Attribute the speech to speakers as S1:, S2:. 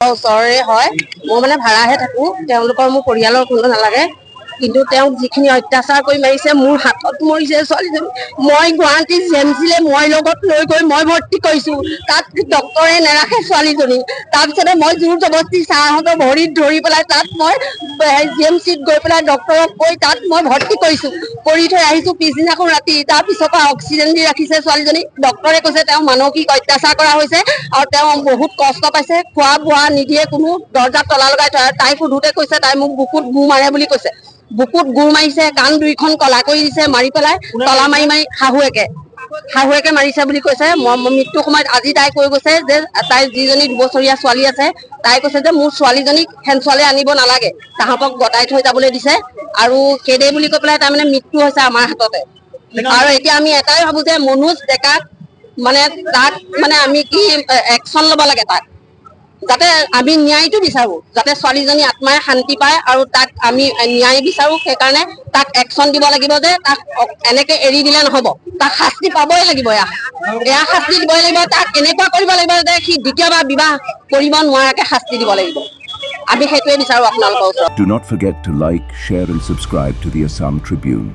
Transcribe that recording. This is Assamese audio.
S1: ওচৰৰে হয় মই মানে ভাড়াহে থাকো তেওঁলোকৰ মোৰ পৰিয়ালৰ কোনো নালাগে কিন্তু তেওঁক যিখিনি অত্যাচাৰ কৰি মাৰিছে মোৰ হাতত মৰিছে ছোৱালীজনী মই গুৱাহাটী জেমচিলে মই লগত লৈ গৈ মই ভৰ্তি কৰিছো তাত ডক্তৰে নেৰাখে ছোৱালীজনী তাৰপিছতে মই জোৰ জবস্তি ছাৰহঁতৰ ভৰিত ধৰি পেলাই তাত মই জেমচিত গৈ পেলাই ডক্তৰক কৈ তাত মই ভৰ্তি কৰিছো কৰি থৈ আহিছো পিছদিনাখন ৰাতি তাৰ পিছৰ পৰা অক্সিজেন দি ৰাখিছে ছোৱালীজনী ডক্তৰে কৈছে তেওঁ মানসিক অত্যাচাৰ কৰা হৈছে আৰু তেওঁ বহুত কষ্ট পাইছে খোৱা বোৱা নিদিয়ে কোনো দৰ্জাত তলা লগাই থয় তাই সোধোতে কৈছে তাই মোক বুকুত গু মাৰে বুলি কৈছে বুকুত গু মাৰিছে কাণ দুইখন কলা কৰি দিছে মাৰি পেলাই তলা মাৰি মাৰি শাহুৱেকে মাৰিছে বুলি কৈছে মৃত্যুৰ সময়ত আজি তাই কৈ গৈছে যে তাইৰ যিজনী 2 বছৰীয়া ছোৱালী আছে তাই কৈছে যে মোৰ ছোৱালীজনীক হেনচোৱালে আনিব নালাগে তাহাঁতক গতাই থৈ যাবলৈ দিছে আৰু কেডে বুলি কৈ পেলাই তাৰ মানে মৃত্যু হৈছে আমাৰ হাততে আৰু এতিয়া আমি এটাই ভাবো যে মনোজ ডেকাক মানে তাক মানে আমি কি একচন ল'ব লাগে তাক যাতে আমি ন্যায়টো বিচাৰো যাতে ছোৱালীজনী আত্মাই শান্তি পায় আৰু তাক আমি ন্যায় বিচাৰো সেইকাৰণে তাক একচন দিব লাগিব যে তাক এনেকে এৰি দিলে নহব তাক শাস্তি পাবই লাগিব এয়া শাস্তি দিবই লাগিব তাক এনেকুৱা কৰিব লাগিব যে সি দ্বিতীয়বাৰ বিবাহ কৰিব নোৱাৰাকে শাস্তি দিব লাগিব আমি সেইটোৱে বিচাৰো আপোনালোকৰ ওচৰত
S2: Do not forget to like, share and subscribe to the Assam Tribune.